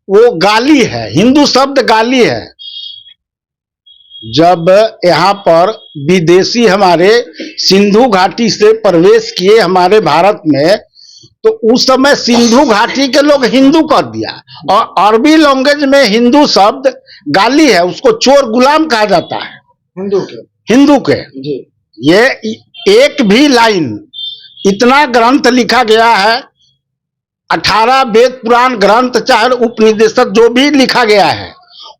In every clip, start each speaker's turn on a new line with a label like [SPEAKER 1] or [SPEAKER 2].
[SPEAKER 1] वो गाली है, हिंदू शब्द गाली है। जब यहाँ पर विदेशी हमारे सिंधु घाटी से प्रवेश किए हमारे भारत में, तो उस समय सिंधु घाटी के लोग हिंदू कर दिया, और अरबी लैंग्वेज में हिंदू शब्द गाली है, उसको चोर गुलाम कहा जाता है हिंदू के जी। ये एक भी लाइन, इतना ग्रंथ लिखा गया है, 18 वेद पुराण ग्रंथ चाहे उपनिषद जो भी लिखा गया है,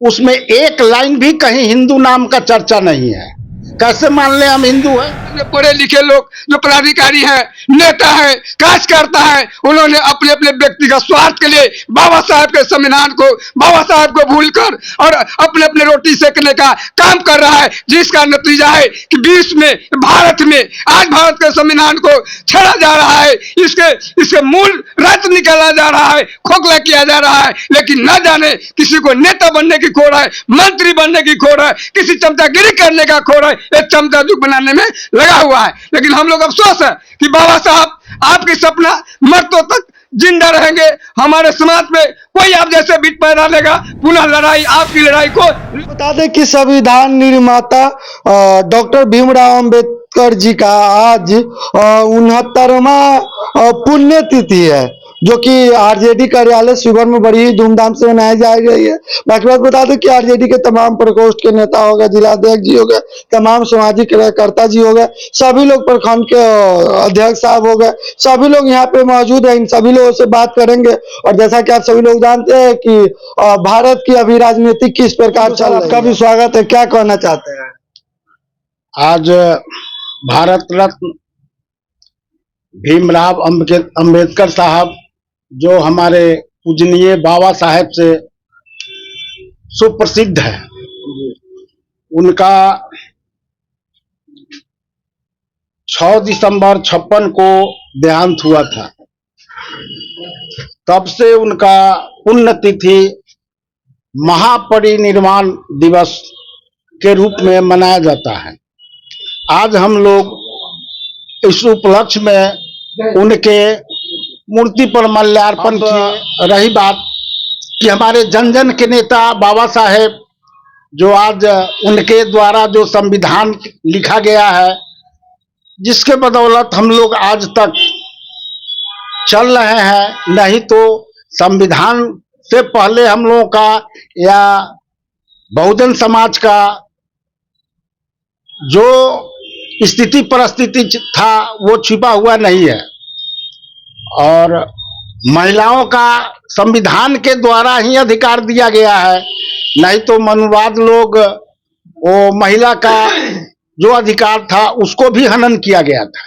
[SPEAKER 1] उसमें एक लाइन भी कहीं हिंदू नाम का चर्चा नहीं है। कैसे मान ले हम हिंदू हैं?
[SPEAKER 2] पढ़े लिखे लोग जो पदाधिकारी हैं, नेता है, कार्यकर्ता है, उन्होंने अपने अपने व्यक्तिगत स्वार्थ के लिए बाबा साहब के संविधान को, बाबा साहब को भूलकर और अपने अपने रोटी सेकने का काम कर रहा है, जिसका नतीजा है कि विश्व में, भारत में आज भारत के संविधान को छेड़ा जा रहा है, इसके मूल रत्न निकाला जा रहा है, खोखला किया जा रहा है। लेकिन न जाने किसी को नेता बनने की खोड़ है, मंत्री बनने की खोड़ है, किसी चमचागिरी करने का खोड़ है, एक चमचा दुख बनाने में लगा हुआ है। लेकिन हम लोग अफसोस है कि बाबा साहब आपके सपना मरतों तक जिंदा रहेंगे। हमारे समाज में कोई आप जैसे बीच पैदा लेगा, पुनः लड़ाई, आपकी लड़ाई को
[SPEAKER 3] बता दें कि संविधान निर्माता डॉक्टर भीमराव अंबेडकर जी का आज 69वां पुण्यतिथि है, जो कि आरजेडी कार्यालय शिवहर में बड़ी ही धूमधाम से मनाई जा रही है। बाकी बात बता दें कि आरजेडी के तमाम प्रकोष्ठ के नेता हो गए, जिलाध्यक्ष जी हो गए, तमाम सामाजिक कार्यकर्ता जी हो गए, सभी लोग प्रखंड के अध्यक्ष साहब हो गए, सभी लोग यहाँ पे मौजूद हैं। इन सभी लोगों से बात करेंगे। और जैसा कि आप सभी लोग जानते हैं कि भारत की अभी राजनीति किस प्रकार चल रही है। आपका भी स्वागत है, क्या कहना चाहते हैं?
[SPEAKER 1] आज भारत रत्न भीमराव अंबेडकर साहब, जो हमारे पूजनीय बाबा साहेब से सुप्रसिद्ध है, उनका 6 दिसंबर 56 को देहांत हुआ था। तब से उनका पुण्यतिथि महापरिनिर्वाण दिवस के रूप में मनाया जाता है। आज हम लोग इस उपलक्ष्य में उनके मूर्ति पर माल्यार्पण किए। रही बात कि हमारे जन जन के नेता बाबा साहेब, जो आज उनके द्वारा जो संविधान लिखा गया है, जिसके बदौलत हम लोग आज तक चल रहे हैं, नहीं तो संविधान से पहले हम लोगों का या बहुजन समाज का जो स्थिति परिस्थिति था वो छिपा हुआ नहीं है। और महिलाओं का संविधान के द्वारा ही अधिकार दिया गया है, नहीं तो मनुवाद लोग वो महिला का जो अधिकार था उसको भी हनन किया गया था।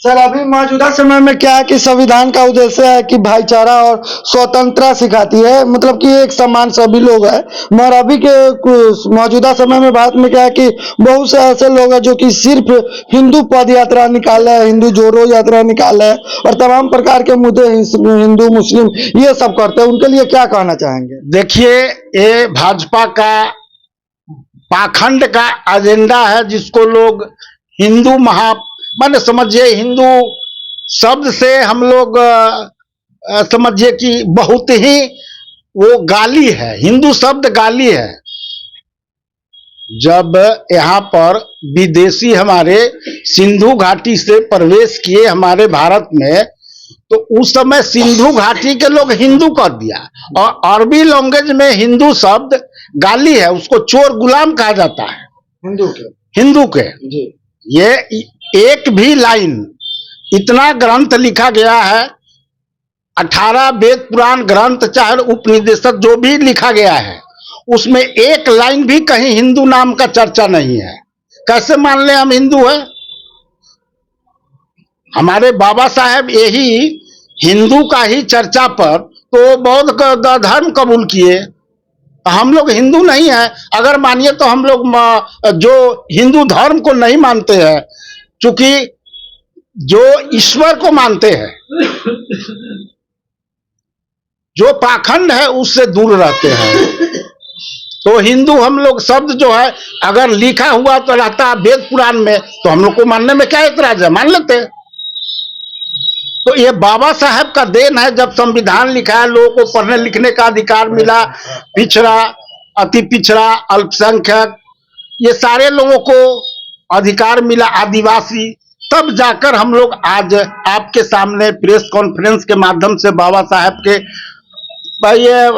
[SPEAKER 3] सर, अभी मौजूदा समय में क्या है कि संविधान का उद्देश्य है कि भाईचारा और स्वतंत्रता सिखाती है, मतलब कि एक समान सभी लोग हैं। मगर अभी के मौजूदा समय में भारत में क्या है कि बहुत से ऐसे लोग हैं जो कि सिर्फ हिंदू पद यात्रा निकाले, हिंदू जोड़ो यात्रा निकाले और तमाम प्रकार के मुद्दे हिंदू मुस्लिम ये सब करते हैं। उनके लिए क्या कहना चाहेंगे?
[SPEAKER 1] देखिए, ये भाजपा का पाखंड का एजेंडा है, जिसको लोग हिंदू माने समझिए, हिंदू शब्द से हम लोग समझिए कि बहुत ही वो गाली है, हिंदू शब्द गाली है। जब यहाँ पर विदेशी हमारे सिंधु घाटी से प्रवेश किए हमारे भारत में, तो उस समय सिंधु घाटी के लोग हिंदू कर दिया, और अरबी लैंग्वेज में हिंदू शब्द गाली है, उसको चोर गुलाम कहा जाता है हिंदू के जी। ये एक भी लाइन, इतना ग्रंथ लिखा गया है, 18 वेद पुराण ग्रंथ चाहे उपनिषद जो भी लिखा गया है, उसमें एक लाइन भी कहीं हिंदू नाम का चर्चा नहीं है। कैसे मान ले हम हिंदू हैं? हमारे बाबा साहेब यही हिंदू का ही चर्चा पर तो बौद्ध का धर्म कबूल किए। हम लोग हिंदू नहीं हैं। अगर मानिए तो हम लोग जो हिंदू धर्म को नहीं मानते हैं, चूंकि जो ईश्वर को मानते हैं, जो पाखंड है उससे दूर रहते हैं, तो हिंदू हम लोग शब्द जो है अगर लिखा हुआ तो रहता वेद पुराण में, तो हम लोग को मानने में क्या एतराज है, मान लेते हैं। तो ये बाबा साहब का देन है। जब संविधान लिखा है, लोगों को पढ़ने लिखने का अधिकार मिला, पिछड़ा, अति पिछड़ा, अल्पसंख्यक, ये सारे लोगों को अधिकार मिला, आदिवासी, तब जाकर हम लोग आज आपके सामने प्रेस कॉन्फ्रेंस के माध्यम से बाबा साहब के ये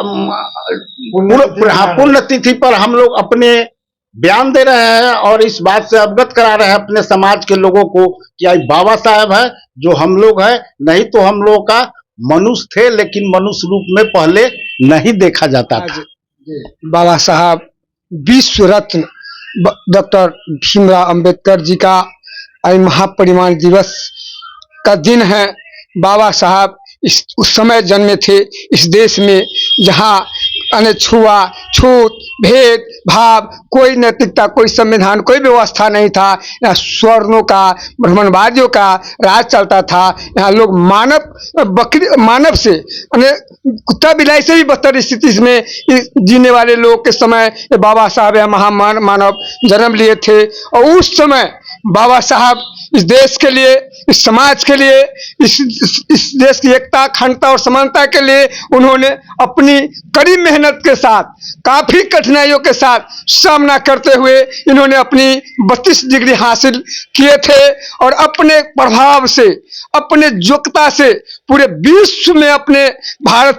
[SPEAKER 1] पुण्यतिथि पर हम लोग अपने बयान दे रहे हैं और इस बात से अवगत करा रहे हैं अपने समाज के लोगों को कि आज बाबा साहब है जो हम लोग है। नहीं तो हम लोगों का मनुष्य थे, लेकिन मनुष्य रूप में पहले नहीं देखा जाता था।
[SPEAKER 2] बाबा साहब विश्व रत्न डॉक्टर भीमराव अंबेडकर जी का आज महापरिनिर्वाण दिवस का दिन है। बाबा साहब उस समय जन्मे थे इस देश में जहाँ छुआ छूत भेद भाव, कोई नैतिकता, कोई संविधान, कोई व्यवस्था नहीं था। यहाँ स्वर्णों का, ब्राह्मणवादियों का राज चलता था। यहाँ लोग मानव से कुत्ता बिलाई से भी बदतर स्थिति में जीने वाले लोग के समय बाबा साहब यहाँ महान मानव जन्म लिए थे। और उस समय बाबा साहब इस देश के लिए, इस समाज के लिए, इस देश की एकता, अखंडता और समानता के लिए उन्होंने अपनी कड़ी मेहनत के साथ, काफी कठिनाइयों के साथ सामना करते हुए इन्होंने अपनी 32 डिग्री हासिल किए थे और अपने प्रभाव से, अपने योग्यता से पूरे विश्व में अपने भारत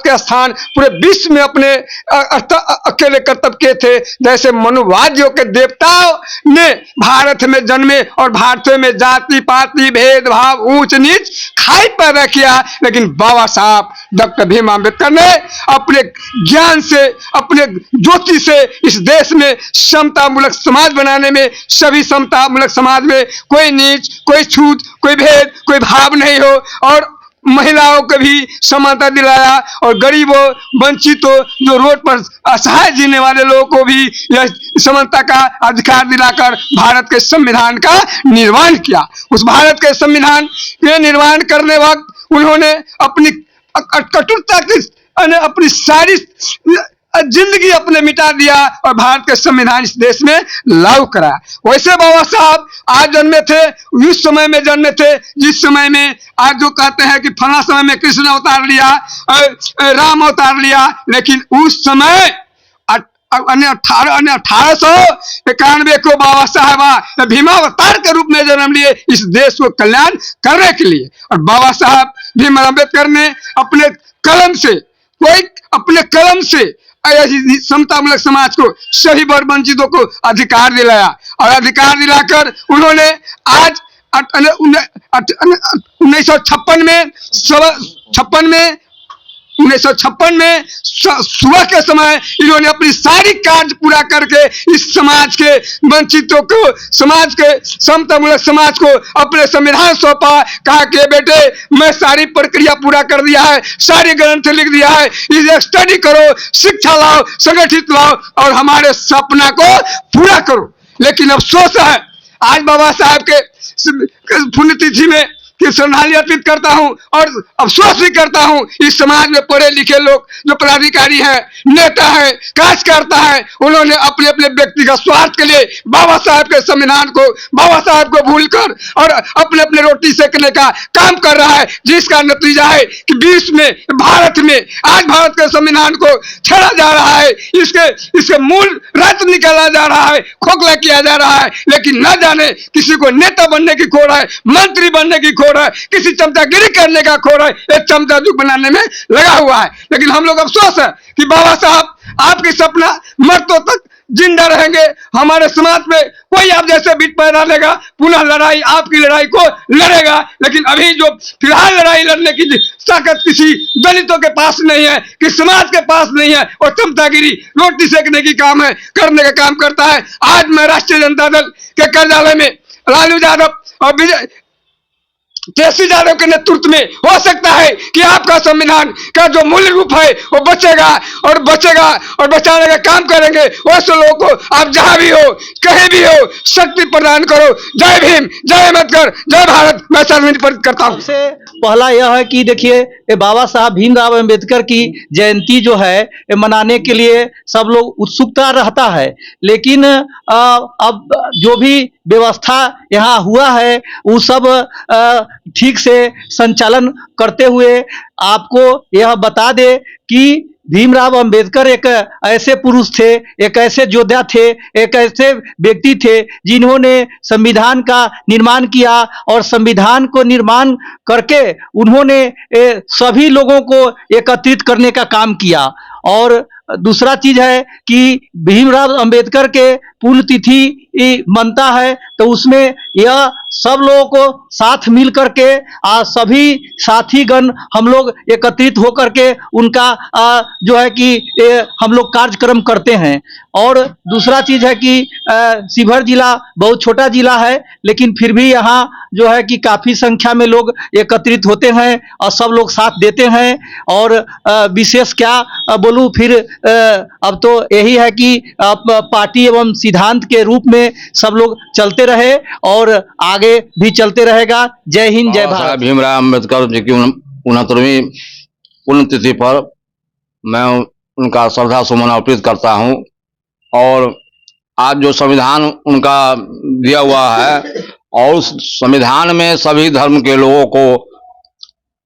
[SPEAKER 2] के स्थान पूरे विश्व में अपने अकेले कर्तव्य किए थे। जैसे मनुवादियों के देवताओं ने भारत में जन्मे और भारतीयों में जाति पाति भेदभाव ऊंच नीच खाई पैदा किया, लेकिन बाबा साहब डॉक्टर भीमराव अम्बेडकर ने अपने ज्ञान से, अपने ज्योति से इस देश में समतामूलक समाज बनाने में, सभी समतामूलक समाज में कोई नीच, कोई छूत, कोई भेद, कोई भाव नहीं हो और महिलाओं को भी समानता दिलाया और गरीबों, वंचितों, जो रोड पर असहाय जीने वाले लोगों को भी यह समानता का अधिकार दिलाकर भारत के संविधान का निर्माण किया। उस भारत के संविधान के निर्माण करने वक्त उन्होंने अपनी कठोरता की अपनी सारी जिंदगी अपने मिटा दिया और भारत के संविधान इस देश में लागू करा। वैसे बाबा साहब आज जन्मे थे, उस समय में जन्मे थे जिस समय में आज जो कहते हैं कि फला समय में कृष्ण अवतार लिया, राम अवतार लिया, लेकिन उस समय 1891 को बाबा साहब भीमावतार के रूप में जन्म लिए इस देश को कल्याण करने के लिए। और बाबा साहब भीमराव अम्बेडकर ने अपने कलम से समतामूलक समाज को, सभी वर्ग वंचितों को अधिकार दिलाया और अधिकार दिलाकर उन्होंने आज 1956 में सुबह के समय इन्होंने अपनी सारी कार्य पूरा करके इस समाज के वंचितों को, समाज के समतामूलक समाज को अपने संविधान सौंपा। कहा कि बेटे मैं सारी प्रक्रिया पूरा कर दिया है, सारे ग्रंथ लिख दिया है, इसे स्टडी करो, शिक्षा लाओ, संगठित लाओ और हमारे सपना को पूरा करो। लेकिन अफसोस है आज बाबा साहब के पुण्यतिथि में कि श्रद्धांजलि अर्पित करता हूं और अफसोस भी करता हूं इस समाज में पढ़े लिखे लोग जो पदाधिकारी हैं, नेता हैं, कार्यकर्ता हैं, उन्होंने अपने अपने व्यक्तिगत स्वार्थ के लिए बाबा साहब के संविधान को, बाबा साहब को भूलकर और अपने अपने रोटी सेकने का काम कर रहा है, जिसका नतीजा है कि विश्व में, भारत में आज भारत के संविधान को छेड़ा जा रहा है, इसके मूल रत्न निकाला जा रहा है, खोखला किया जा रहा है। लेकिन न जाने किसी को नेता बनने की खोड़ है, मंत्री बनने की खोड़ है, किसी चमचागिरी करने का खोड़ है, एक चमचा दुख बनाने में लगा हुआ है। लेकिन हम लोग अफसोस है कि बाबा साहब आपके सपना मरतों तक जिंदा रहेंगे। हमारे समाज में कोई आप जैसे बीच पैदा लेगा, पुनः लड़ाई आपकी लड़ाई को लड़ेगा। लेकिन अभी जो फिलहाल लड़ाई लड़ने की ताकत किसी दलितों के पास नहीं है, किसी समाज के पास नहीं है, और चमचागिरी रोटी सेकने की काम है, करने का काम करता है। आज मैं राष्ट्रीय जनता दल के कार्यालय में लालू यादव और केसी यादव के नेतृत्व में हो सकता है कि आपका संविधान का जो मूल रूप है वो बचेगा और बचाने का काम करेंगे। वैसे लोगों को आप जहां भी हो, कहीं भी हो, शक्ति प्रदान करो। जय भीम, जय अम्बेडकर, जय भारत। मैं सर्वनिर्मित करता हूं।
[SPEAKER 4] सबसे पहला यह है कि देखिए बाबा साहब भीमराव अम्बेडकर की जयंती जो है मनाने के लिए सब लोग उत्सुकता रहता है, लेकिन अब जो भी व्यवस्था यहाँ हुआ है वो सब ठीक से संचालन करते हुए आपको यह बता दे कि भीमराव अंबेडकर एक ऐसे पुरुष थे, एक ऐसे योद्धा थे, एक ऐसे व्यक्ति थे जिन्होंने संविधान का निर्माण किया और संविधान को निर्माण करके उन्होंने सभी लोगों को एकत्रित करने का काम किया। और दूसरा चीज है कि भीमराव अंबेडकर के पुण्यतिथि मनता है तो उसमें यह सब लोगों को साथ मिल करके सभी साथीगण हम लोग एकत्रित होकर के उनका जो है कि हम लोग कार्यक्रम करते हैं। और दूसरा चीज है कि शिवहर जिला बहुत छोटा जिला है, लेकिन फिर भी यहाँ जो है कि काफी संख्या में लोग एकत्रित होते हैं और सब लोग साथ देते हैं। और विशेष क्या बोलूं, फिर अब तो यही है कि पार्टी एवं सिद्धांत के रूप में सब लोग चलते रहे और आगे भी चलते रहेगा। जय हिंद, जय भारत।
[SPEAKER 5] भीमराव अम्बेडकर जी की 69वीं पुण्यतिथि पर मैं उनका श्रद्धा सुमन अर्पित करता हूं। और आज जो संविधान उनका दिया हुआ है और उस संविधान में सभी धर्म के लोगों को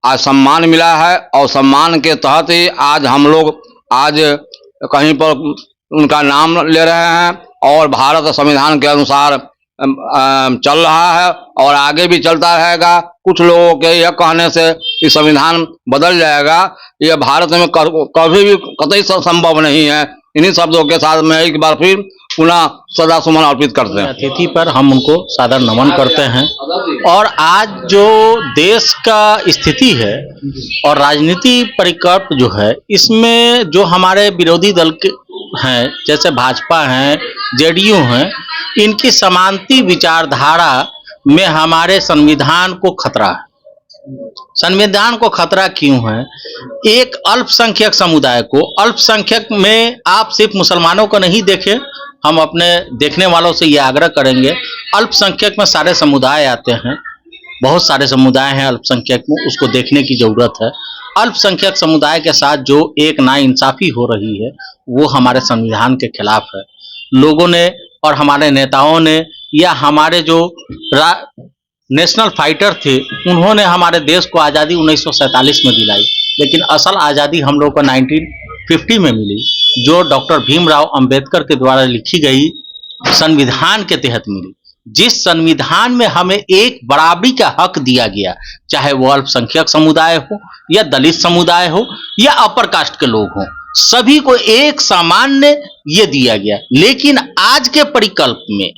[SPEAKER 5] आज सम्मान मिला है और सम्मान के तहत ही आज हम लोग आज कहीं पर उनका नाम ले रहे हैं और भारत संविधान के अनुसार चल रहा है और आगे भी चलता रहेगा। कुछ लोगों के यह कहने से कि संविधान बदल जाएगा, यह भारत में कभी भी कतई संभव नहीं है। इन्हीं शब्दों के साथ मैं एक बार फिर पुनः श्रद्धा सुमन अर्पित करते हैं।
[SPEAKER 6] अतिथि पर हम उनको सादर नमन करते हैं। और आज जो देश का स्थिति है और राजनीति परिकल्प जो है, इसमें जो हमारे विरोधी दल के हैं जैसे भाजपा हैं, जेडीयू हैं, इनकी समांती विचारधारा में हमारे संविधान को खतरा है। संविधान को खतरा क्यों है? एक अल्पसंख्यक समुदाय को, अल्पसंख्यक में आप सिर्फ मुसलमानों को नहीं देखें, हम अपने देखने वालों से ये आग्रह करेंगे, अल्पसंख्यक में सारे समुदाय आते हैं, बहुत सारे समुदाय हैं अल्पसंख्यक में, उसको देखने की जरूरत है। अल्पसंख्यक समुदाय के साथ जो एक नाइंसाफी हो रही है वो हमारे संविधान के खिलाफ है। लोगों ने और हमारे नेताओं ने या हमारे जो नेशनल फाइटर थे उन्होंने हमारे देश को आज़ादी 1947 में दिलाई, लेकिन असल आज़ादी हम लोग को 1950 में मिली, जो डॉक्टर भीमराव अंबेडकर के द्वारा लिखी गई संविधान के तहत मिली। जिस संविधान में हमें एक बराबरी का हक दिया गया, चाहे वो अल्पसंख्यक समुदाय हो या दलित समुदाय हो या अपर कास्ट के लोग हों, सभी को एक सामान्य ये दिया गया। लेकिन आज के परिकल्प में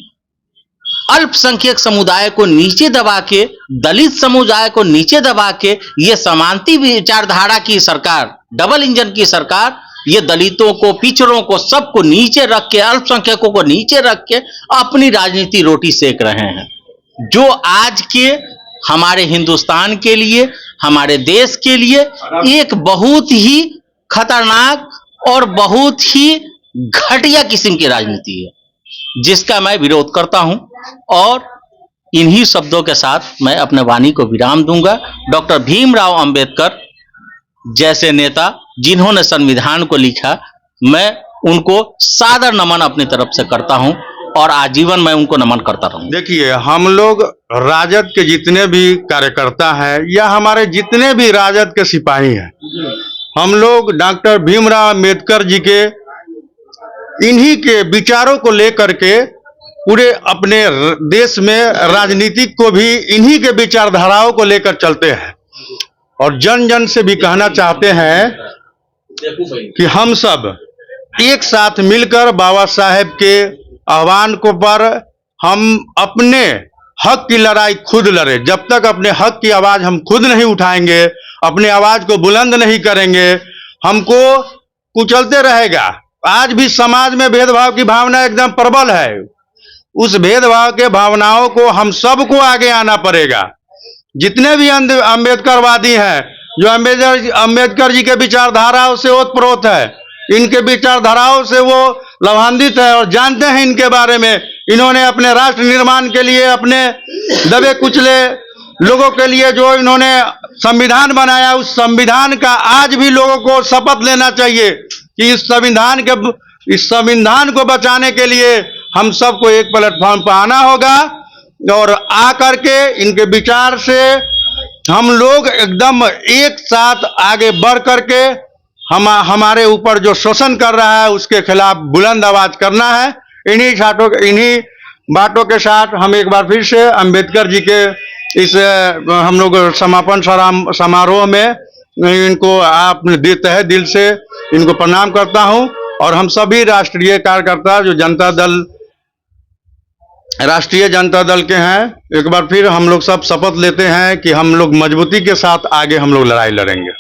[SPEAKER 6] अल्पसंख्यक समुदाय को नीचे दबा के, दलित समुदाय को नीचे दबा के, ये समांती विचारधारा की सरकार, डबल इंजन की सरकार, ये दलितों को, पिछड़ों को, सबको नीचे रख के, अल्पसंख्यकों को नीचे रख के अपनी राजनीति रोटी सेक रहे हैं, जो आज के हमारे हिंदुस्तान के लिए, हमारे देश के लिए एक बहुत ही खतरनाक और बहुत ही घटिया किस्म की राजनीति है, जिसका मैं विरोध करता हूं। और इन्हीं शब्दों के साथ मैं अपने वाणी को विराम दूंगा। डॉक्टर भीमराव अंबेडकर जैसे नेता जिन्होंने संविधान को लिखा, मैं उनको सादर नमन अपनी तरफ से करता हूं और आजीवन मैं उनको नमन करता रहूंगा।
[SPEAKER 7] देखिए, हम लोग राजद के जितने भी कार्यकर्ता हैं या हमारे जितने भी राजद के सिपाही हैं, हम लोग डॉक्टर भीमराव अंबेडकर जी के इन्हीं के विचारों को लेकर के पूरे अपने देश में राजनीतिक को भी इन्हीं के विचारधाराओं को लेकर चलते हैं। और जन जन से भी कहना चाहते हैं कि हम सब एक साथ मिलकर बाबा साहेब के आह्वान को पर हम अपने हक की लड़ाई खुद लड़े। जब तक अपने हक की आवाज हम खुद नहीं उठाएंगे, अपने आवाज को बुलंद नहीं करेंगे, हमको कुचलते रहेगा। आज भी समाज में भेदभाव की भावना एकदम प्रबल है। उस भेदभाव के भावनाओं को हम सबको आगे आना पड़ेगा। जितने भी अम्बेडकरवादी हैं, जो अम्बेडकर जी के विचारधाराओं से ओतप्रोत है, इनके विचारधाराओं से वो लाभान्वित है और जानते हैं इनके बारे में। इन्होंने अपने राष्ट्र निर्माण के लिए, अपने दबे कुचले लोगों के लिए जो इन्होंने संविधान बनाया, उस संविधान का आज भी लोगों को शपथ लेना चाहिए कि इस संविधान को बचाने के लिए हम सबको एक प्लेटफॉर्म पर आना होगा और आ करके इनके विचार से हम लोग एकदम एक साथ आगे बढ़ करके हमारे ऊपर जो शोषण कर रहा है उसके खिलाफ बुलंद आवाज करना है। इन्हीं बातों के साथ हम एक बार फिर से अंबेडकर जी के इस हम लोग समापन समारोह में इनको आप तहे दिल से इनको प्रणाम करता हूं। और हम सभी राष्ट्रीय कार्यकर्ता जो राष्ट्रीय जनता दल के हैं, एक बार फिर हम लोग सब शपथ लेते हैं कि हम लोग मजबूती के साथ आगे हम लोग लड़ाई लड़ेंगे।